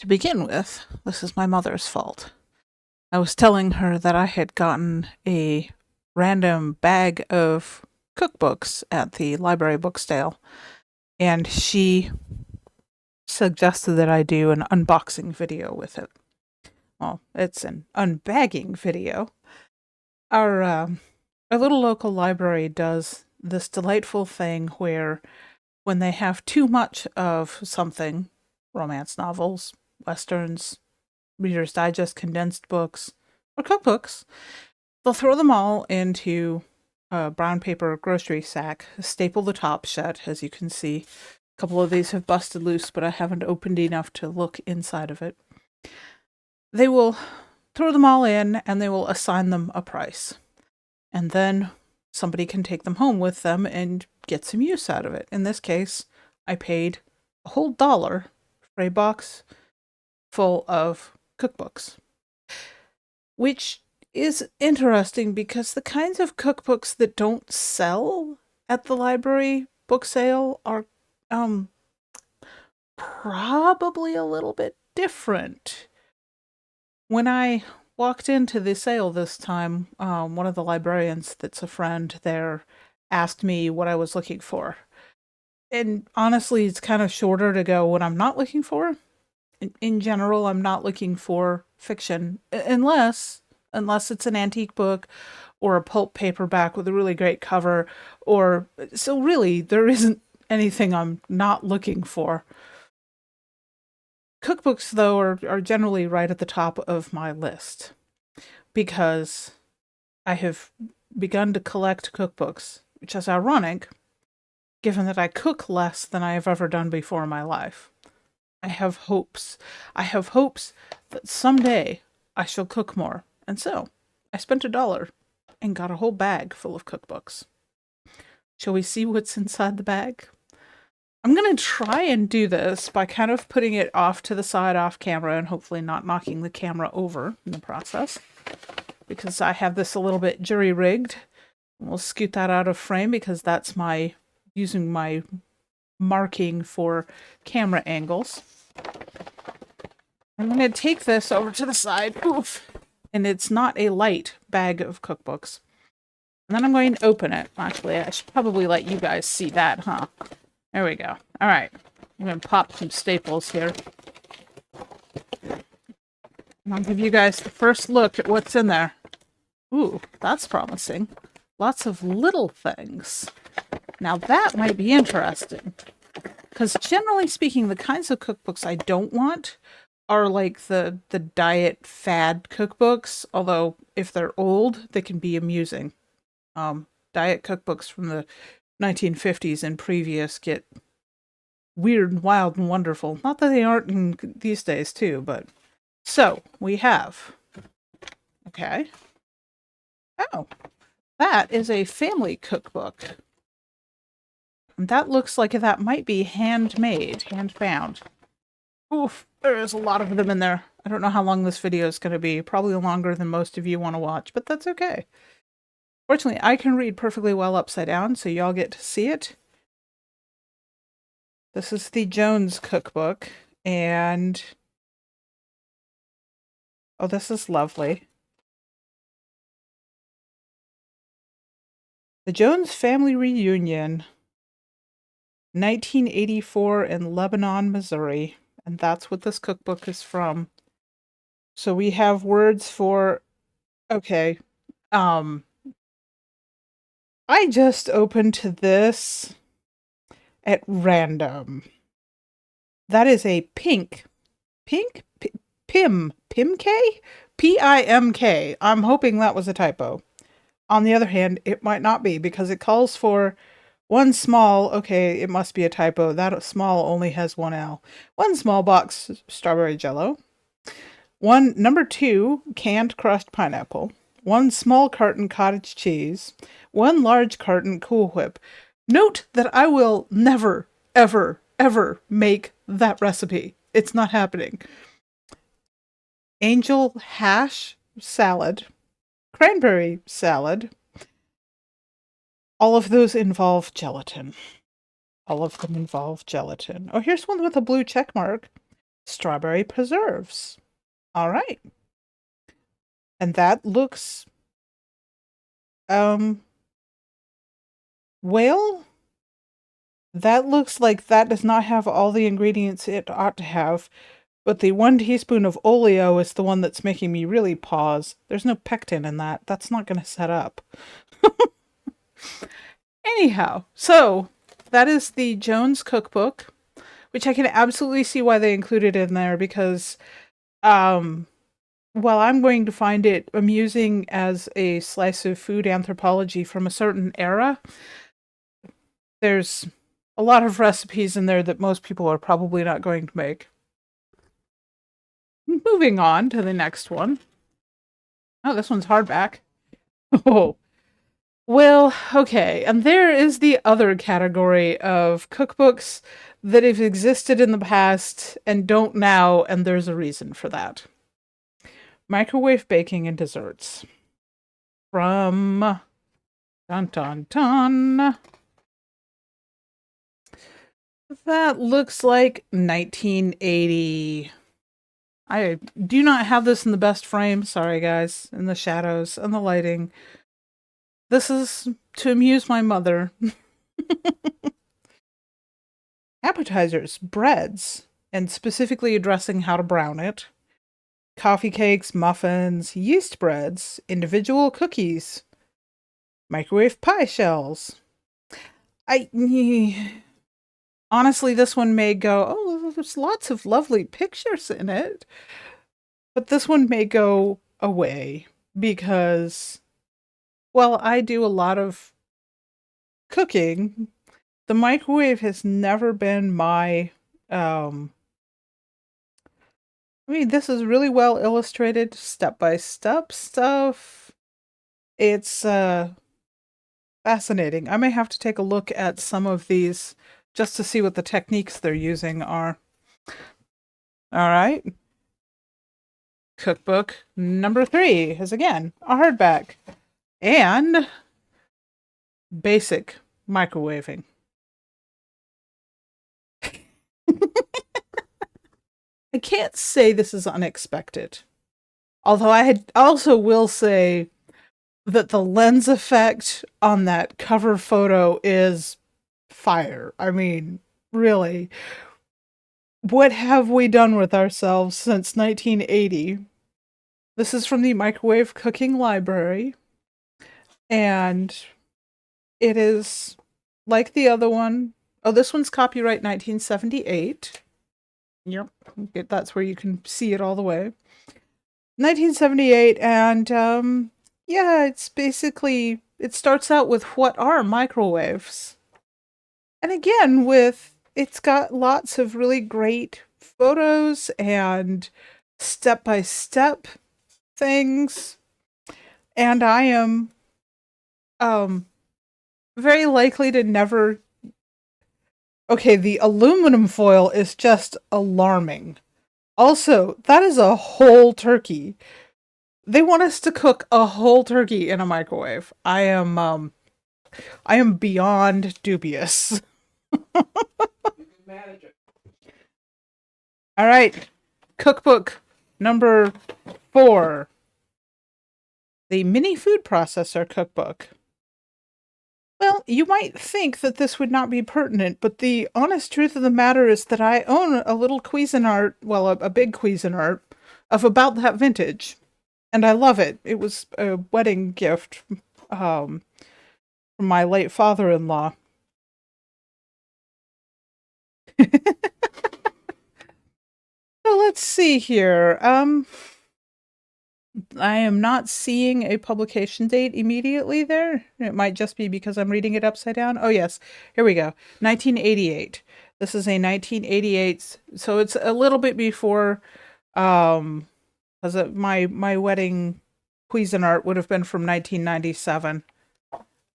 To begin with, this is my mother's fault. I was telling her that I had gotten a random bag of cookbooks at the library book sale, and she suggested that I do an unboxing video with it. Well, it's an unbagging video. Our little local library does this delightful thing where when they have too much of something, romance novels, westerns, Reader's Digest condensed books, or cookbooks, they'll throw them all into a brown paper grocery sack, staple the top shut, as you can see. A couple of these have busted loose, but I haven't opened enough to look inside of it. They will throw them all in, and they will assign them a price. And then somebody can take them home with them and get some use out of it. In this case, I paid a whole $1 for a box full of cookbooks, which is interesting because the kinds of cookbooks that don't sell at the library book sale are probably a little bit different. When I walked into the sale this time, one of the librarians that's a friend there asked me what I was looking for. And honestly, it's kind of shorter to go what I'm not looking for. In general, I'm not looking for fiction unless it's an antique book or a pulp paperback with a really great cover, or so really there isn't anything I'm not looking for. Cookbooks, though, are generally right at the top of my list because I have begun to collect cookbooks, which is ironic given that I cook less than I have ever done before in my life. I have hopes. I have hopes that someday I shall cook more. And so, I spent $1 and got a whole bag full of cookbooks. Shall we see what's inside the bag? I'm going to try and do this by kind of putting it off to the side, off camera, and hopefully not knocking the camera over in the process, because I have this a little bit jury-rigged. We'll scoot that out of frame because that's using my marking for camera angles. I'm going to take this over to the side. Oof. And it's not a light bag of cookbooks. And then I'm going to open it. Actually, I should probably let you guys see that, huh? There we go. All right. I'm going to pop some staples here. And I'll give you guys the first look at what's in there. Ooh, that's promising. Lots of little things. Now that might be interesting. Because generally speaking, the kinds of cookbooks I don't want are like the diet fad cookbooks. Although if they're old, they can be amusing. Diet cookbooks from the 1950s and previous get weird and wild and wonderful. Not that they aren't in these days too, but... So, we have... Okay. Oh, that is a family cookbook. And that looks like that might be handmade, hand-bound. Oof, there is a lot of them in there. I don't know how long this video is going to be. Probably longer than most of you want to watch, but that's okay. Fortunately, I can read perfectly well upside down, so y'all get to see it. This is the Jones cookbook, and... Oh, this is lovely. The Jones Family Reunion, 1984 in Lebanon, Missouri. And that's what this cookbook is from. So we have words for... Okay. I just opened to this at random. That is a Pimk, Pimk? P-I-M-K. I'm hoping that was a typo. On the other hand, it might not be because it calls for one small, okay, it must be a typo. That small only has one L. One small box strawberry jello. One number 2 canned crushed pineapple. One small carton cottage cheese. One large carton Cool Whip. Note that I will never, ever, ever make that recipe. It's not happening. Angel hash salad. Cranberry salad. All of those involve gelatin. All of them involve gelatin. Oh, here's one with a blue check mark. strawberry preserves. All right. And that looks, um, well, that looks like that does not have all the ingredients it ought to have, but the 1 teaspoon of oleo is the one that's making me really pause. There's no pectin in that. That's not going to set up. Anyhow, so that is the Jones cookbook, which I can absolutely see why they included in there because, while I'm going to find it amusing as a slice of food anthropology from a certain era, there's a lot of recipes in there that most people are probably not going to make. Moving on to the next one. Oh, this one's hardback. Oh, well, okay. And there is the other category of cookbooks that have existed in the past and don't now, and there's a reason for that. Microwave baking and desserts. From dun dun dun. That looks like 1980. I do not have this in the best frame. Sorry, guys. In the shadows and the lighting. This is to amuse my mother. Appetizers, breads, and specifically addressing how to brown it. Coffee cakes, muffins, yeast breads, individual cookies, microwave pie shells. Honestly, this one may go, oh, there's lots of lovely pictures in it. But this one may go away because, well, I do a lot of cooking. The microwave has never been my, this is really well illustrated, step-by-step stuff. It's, fascinating. I may have to take a look at some of these just to see what the techniques they're using are. All right. Cookbook number 3 is again a hardback and basic microwaving. I can't say this is unexpected. Although I also will say that the lens effect on that cover photo is fire. I mean, really. What have we done with ourselves since 1980? This is from the Microwave Cooking Library. And it is like the other one. Oh, this one's copyright 1978. Yep. That's where you can see it all the way. 1978, and yeah, it's basically, it starts out with what are microwaves. And again, it's got lots of really great photos and step-by-step things. And I am very likely to never... Okay, the aluminum foil is just alarming. Also, that is a whole turkey. They want us to cook a whole turkey in a microwave. I am beyond dubious. All right. Cookbook number 4. The Mini Food Processor Cookbook. Well, you might think that this would not be pertinent, but the honest truth of the matter is that I own a little Cuisinart, well, a big Cuisinart, of about that vintage. And I love it. It was a wedding gift from my late father-in-law. So let's see here. I am not seeing a publication date immediately there. It might just be because I'm reading it upside down. Oh, yes. Here we go. 1988. This is a 1988, so it's a little bit before, because my wedding Cuisinart would have been from 1997.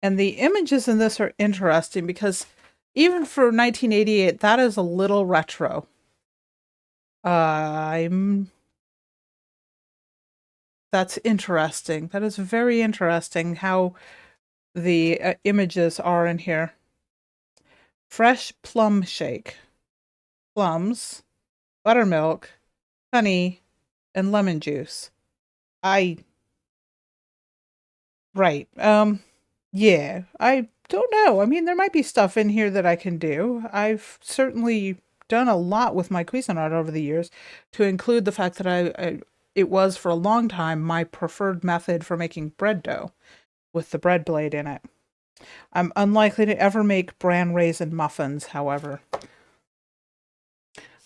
And the images in this are interesting because even for 1988, that is a little retro. That's interesting. That is very interesting how the images are in here. Fresh plum shake. Plums. buttermilk, honey, and lemon juice. Right. Yeah, I don't know. I mean, there might be stuff in here that I can do. I've certainly done a lot with my Cuisinart over the years to include the fact that it was for a long time my preferred method for making bread dough with the bread blade in it. I'm unlikely to ever make bran raisin muffins, however.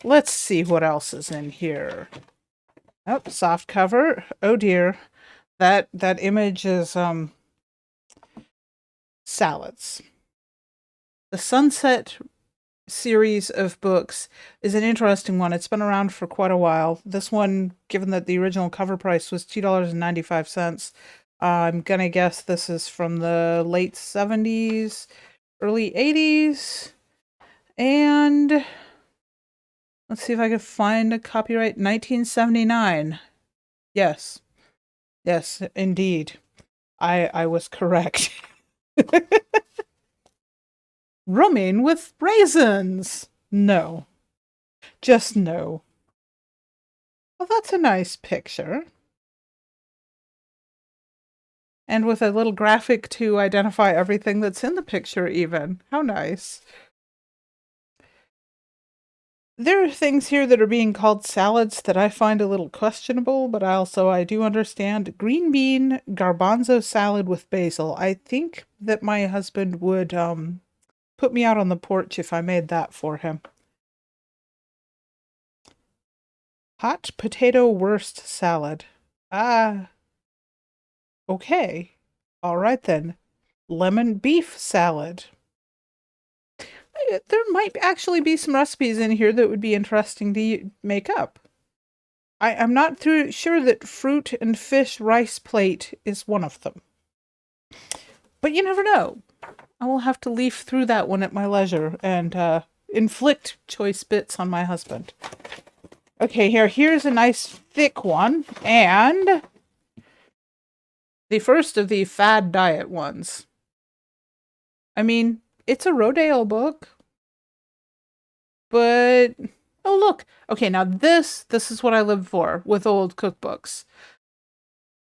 Let's see what else is in here. Oh, soft cover. Oh dear. That image is salads. The Sunset series of books is an interesting one. It's been around for quite a while. This one, given that the original cover price was $2.95, I'm gonna guess this is from the late 70s, early 80s. And let's see if I can find a copyright. 1979. Yes. Yes, indeed. I was correct. Romaine with raisins. No. Just no. Well, that's a nice picture. And with a little graphic to identify everything that's in the picture even. How nice. There are things here that are being called salads that I find a little questionable, but I do understand. Green bean garbanzo salad with basil. I think that my husband would put me out on the porch if I made that for him. Hot potato wurst salad. Ah, okay. All right then. Lemon beef salad. There might actually be some recipes in here that would be interesting to make up. I'm not sure that fruit and fish rice plate is one of them. But you never know. I will have to leaf through that one at my leisure and inflict choice bits on my husband. Okay, here's a nice thick one, and the first of the fad diet ones. I mean, it's a Rodale book, but oh look. Okay, now this is what I live for with old cookbooks.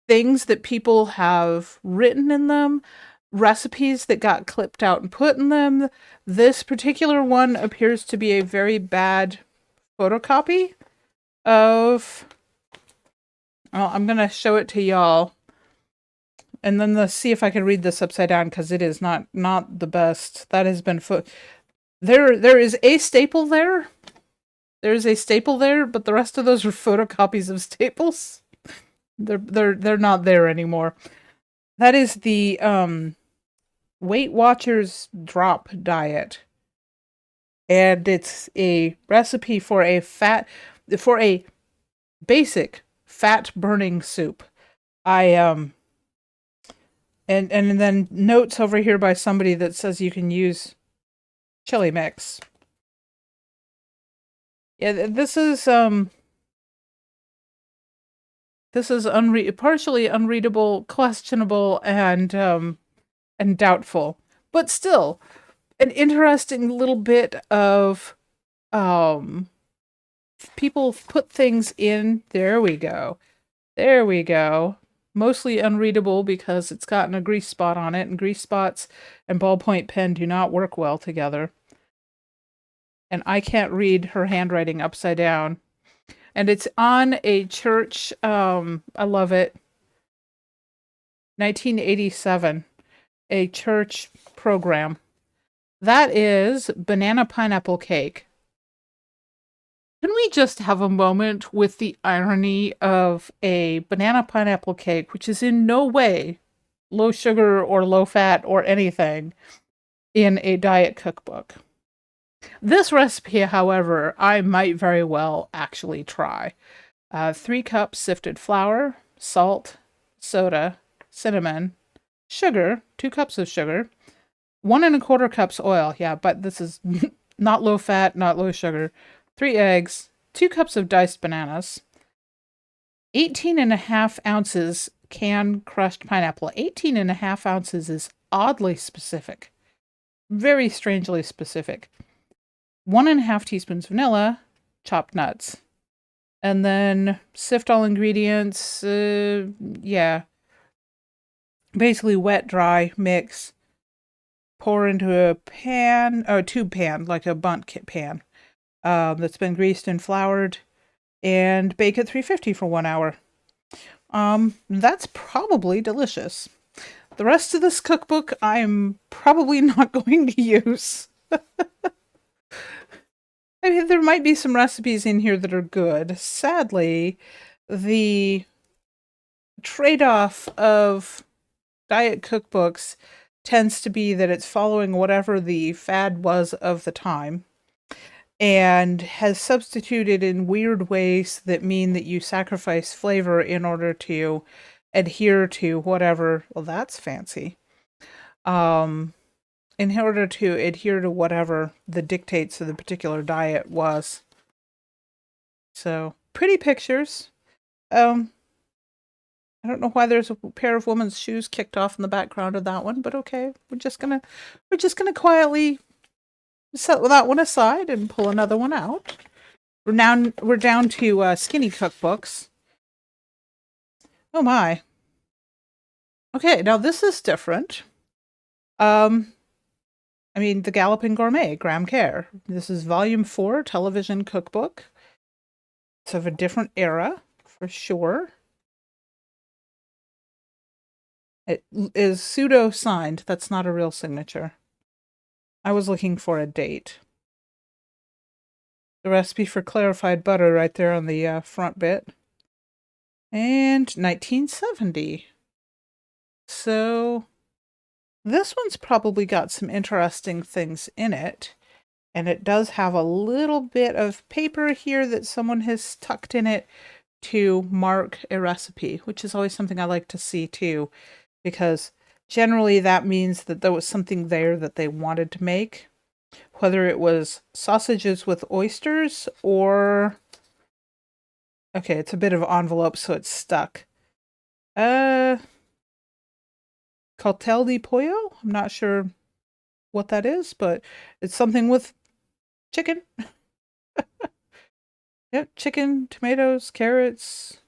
Things that people have written in them, recipes that got clipped out and put in them. This particular one appears to be a very bad photocopy of... Well, I'm going to show it to y'all. And then let's see if I can read this upside down, because it is not the best. That has been... There is a staple there. There's a staple there, but the rest of those are photocopies of staples. They're not there anymore. That is the Weight Watchers drop diet. And it's a recipe for a basic fat burning soup. And then notes over here by somebody that says you can use chili mix. Yeah, this is partially unreadable, questionable, and doubtful, but still an interesting little bit of people put things in. There we go. Mostly unreadable because it's gotten a grease spot on it, and grease spots and ballpoint pen do not work well together. And I can't read her handwriting upside down. And it's on a church, I love it, 1987, a church program. That is banana pineapple cake. Can we just have a moment with the irony of a banana pineapple cake, which is in no way low sugar or low fat or anything, in a diet cookbook? This recipe, however, I might very well actually try. 3 cups sifted flour, salt, soda, cinnamon, sugar, 2 cups of sugar, 1 1/4 cups oil. Yeah, but this is not low fat, not low sugar. 3 eggs, 2 cups of diced bananas, 18.5 ounces canned crushed pineapple. 18.5 ounces is oddly specific. Very strangely specific. 1.5 teaspoons vanilla, chopped nuts. And then sift all ingredients. Yeah. Basically wet, dry, mix. Pour into a pan, or a tube pan, like a bundt pan, that's been greased and floured, and bake at 350 for 1 hour. That's probably delicious. The rest of this cookbook I'm probably not going to use. I mean, there might be some recipes in here that are good. Sadly, the trade-off of diet cookbooks tends to be that it's following whatever the fad was of the time and has substituted in weird ways that mean that you sacrifice flavor in order to adhere to whatever, well, that's fancy. In order to adhere to whatever the dictates of the particular diet was. So, pretty pictures. I don't know why there's a pair of women's shoes kicked off in the background of that one, but okay. We're just gonna quietly set that one aside and pull another one out. We're down to skinny cookbooks. Oh my. Okay, now this is different. I mean, The Galloping Gourmet, Graham Kerr. This is Volume 4, Television Cookbook. It's of a different era, for sure. It is pseudo-signed. That's not a real signature. I was looking for a date. The recipe for clarified butter right there on the front bit. And 1970. So this one's probably got some interesting things in it. And it does have a little bit of paper here that someone has tucked in it to mark a recipe, which is always something I like to see too, because generally that means that there was something there that they wanted to make, whether it was sausages with oysters or... Okay, it's a bit of envelope, so it's stuck. Cotel di pollo? I'm not sure what that is, but it's something with chicken. Yep, chicken, tomatoes, carrots.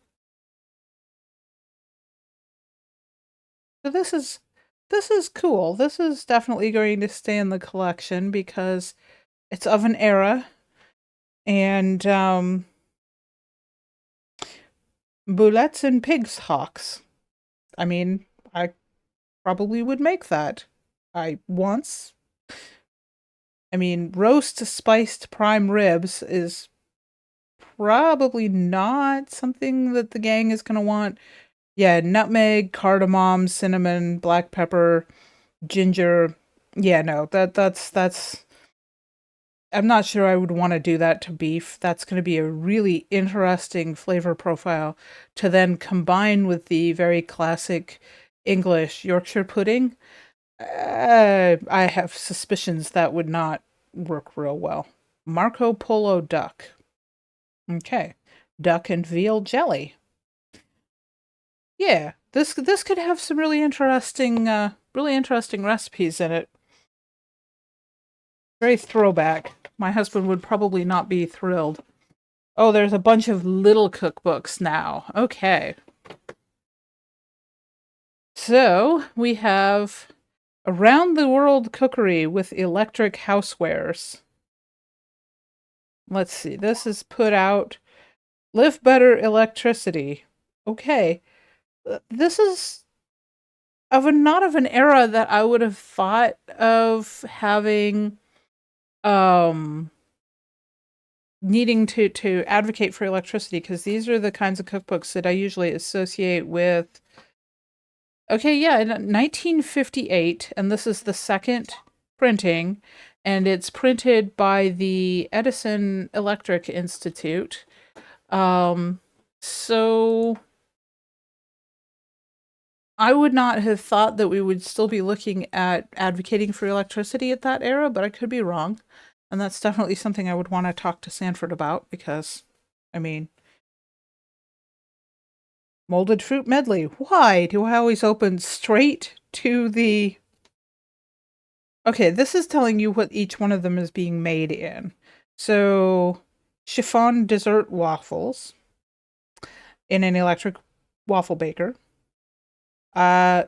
So this is cool. This is definitely going to stay in the collection because it's of an era. And boulettes and pig's hocks. I mean, I probably would make that. I mean, roast spiced prime ribs is probably not something that the gang is going to want. Yeah, nutmeg, cardamom, cinnamon, black pepper, ginger. Yeah, no, that's I'm not sure I would want to do that to beef. That's going to be a really interesting flavor profile to then combine with the very classic English Yorkshire pudding. I have suspicions that would not work real well. Marco Polo duck. Okay. Duck and veal jelly. Yeah, this could have some really interesting recipes in it. Very throwback. My husband would probably not be thrilled. Oh, there's a bunch of little cookbooks now. Okay. So, we have Around the World Cookery with Electric Housewares. Let's see. This is put out Live Better Electricity. Okay. This is not of an era that I would have thought of having needing to advocate for electricity, because these are the kinds of cookbooks that I usually associate with. Okay, yeah, in 1958, and this is the second printing, and it's printed by the Edison Electric Institute. So I would not have thought that we would still be looking at advocating for electricity at that era, but I could be wrong. And that's definitely something I would want to talk to Sanford about because, I mean, molded fruit medley. Why do I always open straight to the... Okay, this is telling you what each one of them is being made in. So chiffon dessert waffles in an electric waffle baker,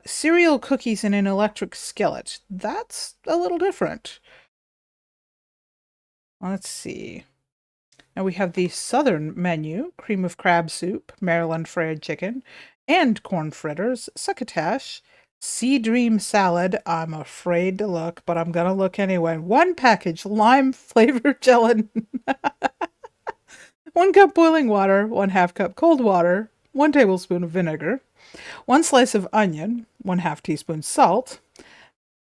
cereal cookies in an electric skillet. That's a little different. Let's see. Now we have the southern menu, cream of crab soup, Maryland fried chicken, and corn fritters, succotash, sea dream salad. I'm afraid to look, but I'm going to look anyway. One package lime flavored gelatin, 1 cup boiling water, 1/2 cup cold water, 1 tablespoon of vinegar, 1 slice of onion, 1/2 teaspoon salt,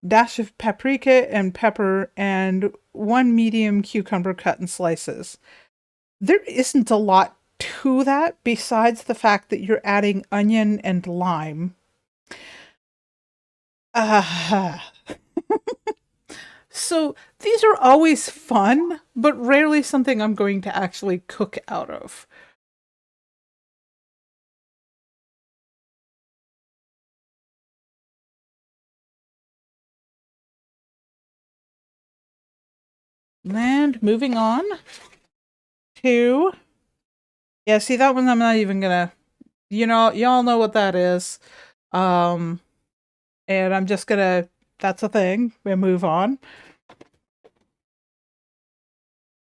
dash of paprika and pepper, and 1 medium cucumber cut in slices. There isn't a lot to that besides the fact that you're adding onion and lime. So these are always fun, but rarely something I'm going to actually cook out of. And moving on to, yeah, see that one I'm not even gonna, y'all know what that is. And I'm just gonna, that's a thing, we move on.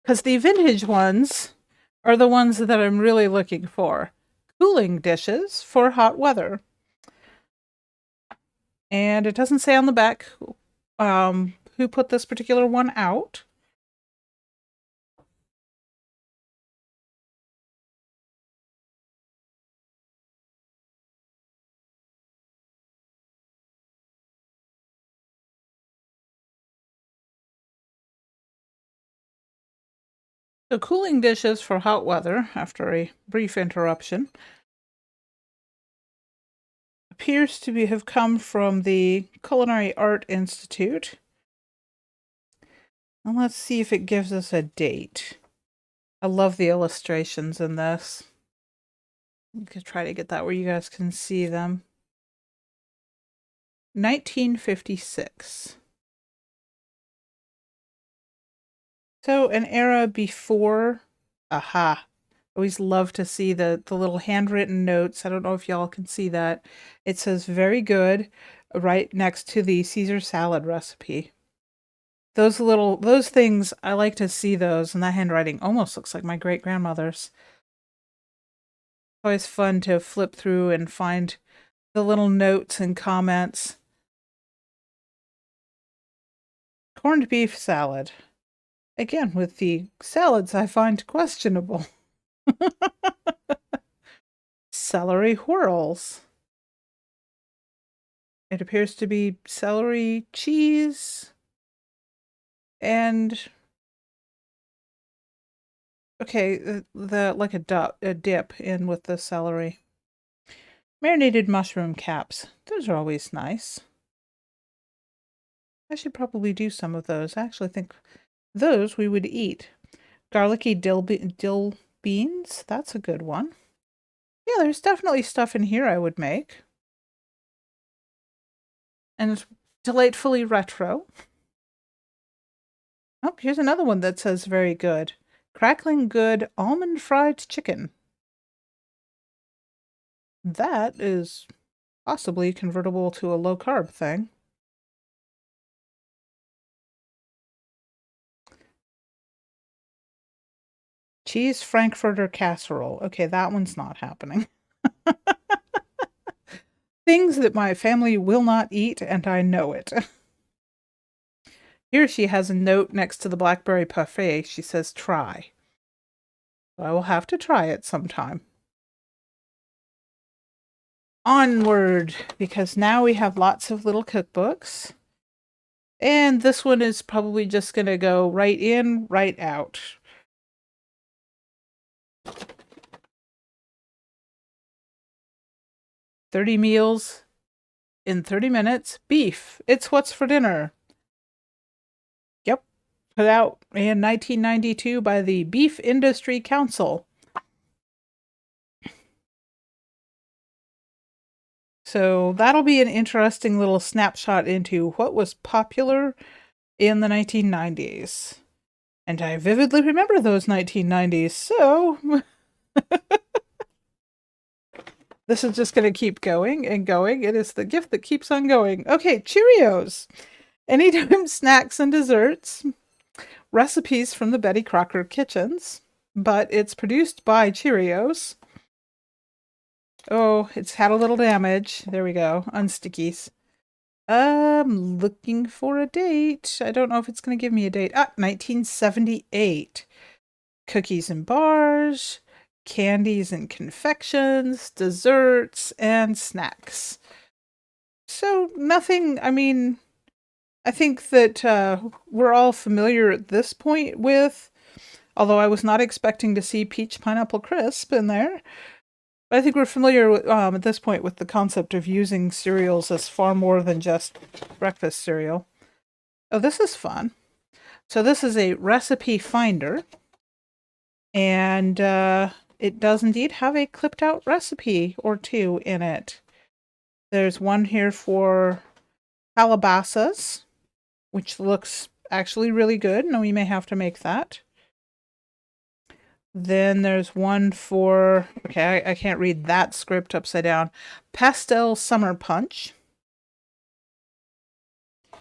Because the vintage ones are the ones that I'm really looking for. Cooling dishes for hot weather. And it doesn't say on the back who put this particular one out. So cooling dishes for hot weather, after a brief interruption, appears to have come from the Culinary Art Institute. And let's see if it gives us a date. I love the illustrations in this. You could try to get that where you guys can see them. 1956. So an era before, aha. Always love to see the little handwritten notes. I don't know if y'all can see that. It says very good right next to the Caesar salad recipe. Those things, I like to see those, and that handwriting almost looks like my great-grandmother's. It's always fun to flip through and find the little notes and comments. Corned beef salad. Again, with the salads I find questionable. Celery whirls. It appears to be celery cheese and okay, the like a dip in with the celery. Marinated mushroom caps. Those are always nice. I should probably do some of those. I actually think those we would eat. Garlicky dill beans. That's a good one. Yeah, there's definitely stuff in here I would make. And it's delightfully retro. Oh, here's another one that says very good. Crackling good almond fried chicken. That is possibly convertible to a low carb thing. Cheese Frankfurter casserole. Okay, that one's not happening. Things that my family will not eat, and I know it. Here she has a note next to the blackberry parfait. She says, try. I will have to try it sometime. Onward, because now we have lots of little cookbooks. And this one is probably just going to go right in, right out. "30 meals in 30 minutes. Beef. It's what's for dinner." Yep. Put out in 1992 by the Beef Industry Council. So that'll be an interesting little snapshot into what was popular in the 1990s. And I vividly remember those 1990s, so this is just going to keep going and going. It is the gift that keeps on going. Okay, Cheerios. Anytime snacks and desserts. Recipes from the Betty Crocker kitchens. But it's produced by Cheerios. Oh, it's had a little damage. There we go. Unstickies. Looking for a date. I don't know if it's going to give me a date. 1978. Cookies and bars, candies and confections, desserts, and snacks. So nothing, I mean, I think that we're all familiar at this point with, although I was not expecting to see peach pineapple crisp in there. But I think we're familiar with, at this point with the concept of using cereals as far more than just breakfast cereal. Oh, this is fun. So this is a recipe finder. And it does indeed have a clipped out recipe or two in it. There's one here for calabasas, which looks actually really good. Now we may have to make that. Then there's one for, okay, I can't read that script upside down. Pastel Summer Punch. I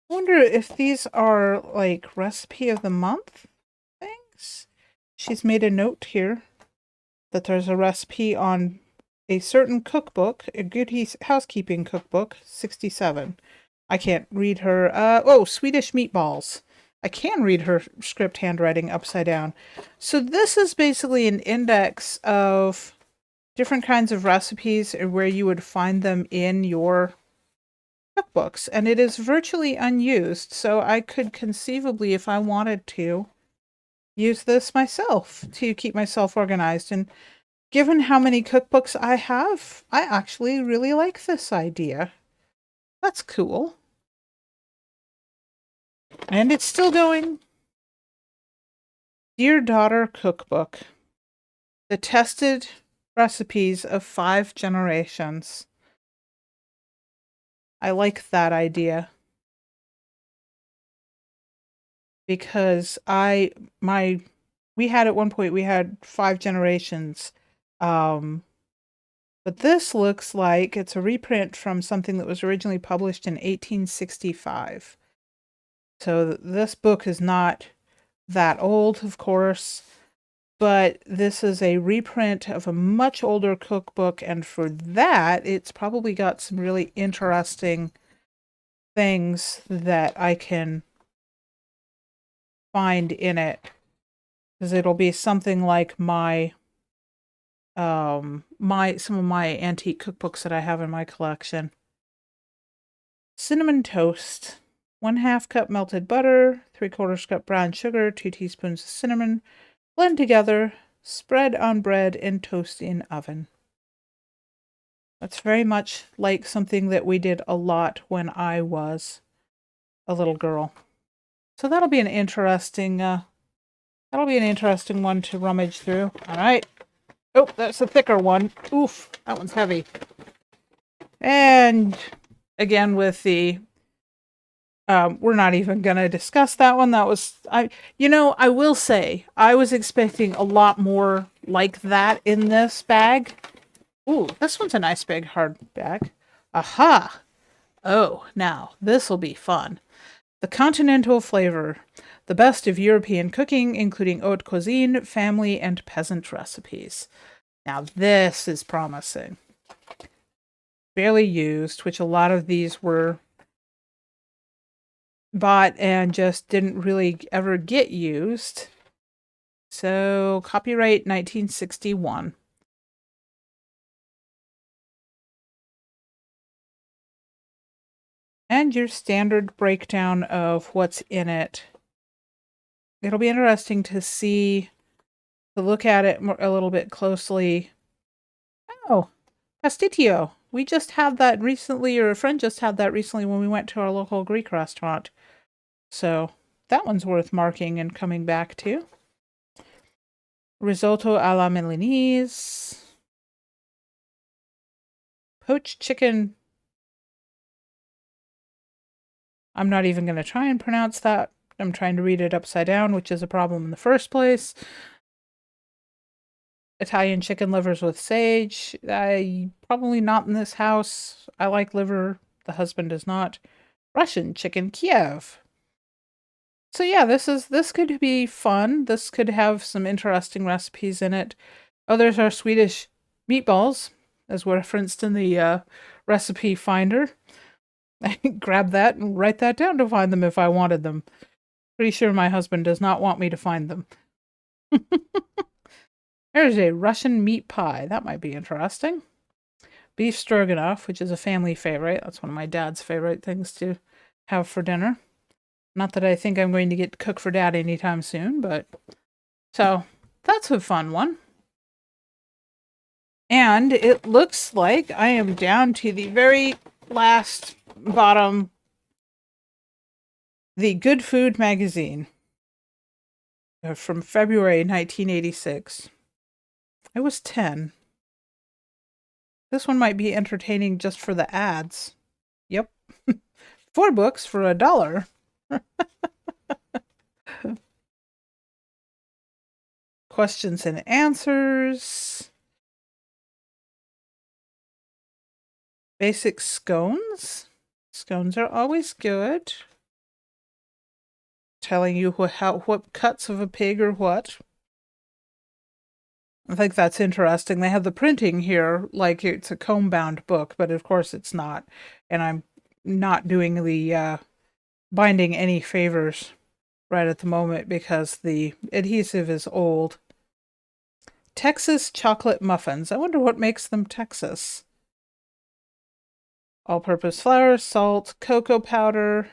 wonder if these are like recipe of the month things. She's made a note here that there's a recipe on a certain cookbook, a Good Housekeeping cookbook, 67. I can't read her. Swedish meatballs. I can read her script handwriting upside down. So this is basically an index of different kinds of recipes where you would find them in your cookbooks. And it is virtually unused. So I could conceivably, if I wanted to, use this myself to keep myself organized. And given how many cookbooks I have, I actually really like this idea. That's cool. And it's still going. Dear Daughter Cookbook. The tested recipes of 5 generations. I like that idea. Because we had at one point, we had 5 generations. But this looks like it's a reprint from something that was originally published in 1865. So this book is not that old, of course, but this is a reprint of a much older cookbook, and for that, it's probably got some really interesting things that I can find in it, because it'll be something like some of my antique cookbooks that I have in my collection. Cinnamon toast. 1/2 cup melted butter, 3/4 cup brown sugar, 2 teaspoons of cinnamon. Blend together, spread on bread, and toast in oven. That's very much like something that we did a lot when I was a little girl. So that'll be an interesting one to rummage through. All right. Oh, that's a thicker one. Oof, that one's heavy. And again with the we're not even going to discuss that one. That was, I will say, I was expecting a lot more like that in this bag. Ooh, this one's a nice big hard bag. Aha! Oh, now, this'll be fun. The Continental Flavor. The best of European cooking, including haute cuisine, family, and peasant recipes. Now, this is promising. Barely used, which a lot of these were bought and just didn't really ever get used. So copyright 1961. And your standard breakdown of what's in it. It'll be interesting to look at it a little bit closely. Oh, pasticcio. We just had that recently, or a friend just had that recently when we went to our local Greek restaurant. So that one's worth marking and coming back to. Risotto alla Milanese. Poached chicken. I'm not even going to try and pronounce that I'm trying to read it upside down, which is a problem in the first place. Italian chicken livers with sage. Probably not in this house. I like liver. The husband does not. Russian chicken Kiev. So yeah, this could be fun. This could have some interesting recipes in it. Oh, there's our Swedish meatballs, as referenced in the recipe finder. I grab that and write that down to find them if I wanted them. Pretty sure my husband does not want me to find them. There's a Russian meat pie. That might be interesting. Beef stroganoff, which is a family favorite. That's one of my dad's favorite things to have for dinner. Not that I think I'm going to get to cook for Dad anytime soon, but... So, that's a fun one. And it looks like I am down to the very last bottom. The Good Food magazine. From February 1986. I was 10. This one might be entertaining just for the ads. Yep. 4 books for $1. Questions and answers. Basic scones. Scones are always good. Telling you what cuts of a pig or what. I think that's interesting. They have the printing here like it's a comb-bound book, but of course it's not. And I'm not doing the binding any favors right at the moment because the adhesive is old. Texas chocolate muffins. I wonder what makes them Texas. All-purpose flour, salt, cocoa powder,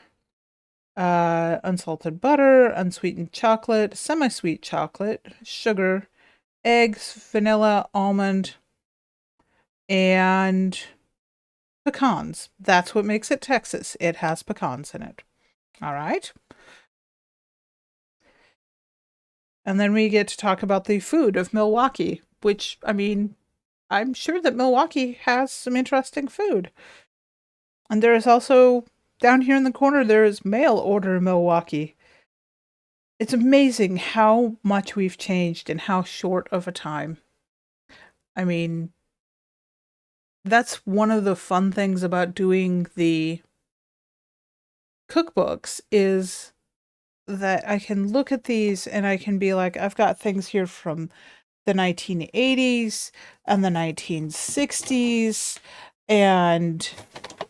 unsalted butter, unsweetened chocolate, semi-sweet chocolate, sugar, eggs, vanilla, almond, and pecans. That's what makes it Texas. It has pecans in it. All right. And then we get to talk about the food of Milwaukee, which, I mean, I'm sure that Milwaukee has some interesting food. And there is also, down here in the corner, there is mail order Milwaukee. It's amazing how much we've changed in how short of a time. I mean, that's one of the fun things about doing the cookbooks is that I can look at these and I can be like, I've got things here from the 1980s and the 1960s and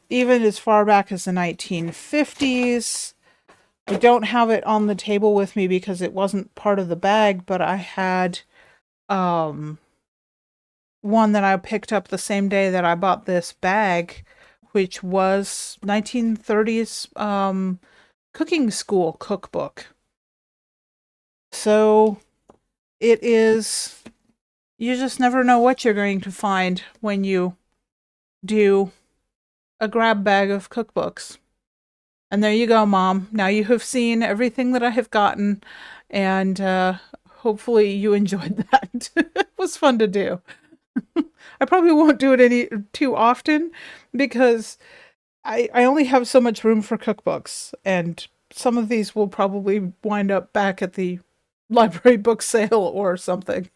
even as far back as the 1950s. I don't have it on the table with me because it wasn't part of the bag, but I had one that I picked up the same day that I bought this bag, which was 1930s cooking school cookbook. So it is, you just never know what you're going to find when you do a grab bag of cookbooks. And there you go, Mom. Now you have seen everything that I have gotten, and hopefully you enjoyed that. It was fun to do. I probably won't do it too often because I only have so much room for cookbooks, and some of these will probably wind up back at the library book sale or something.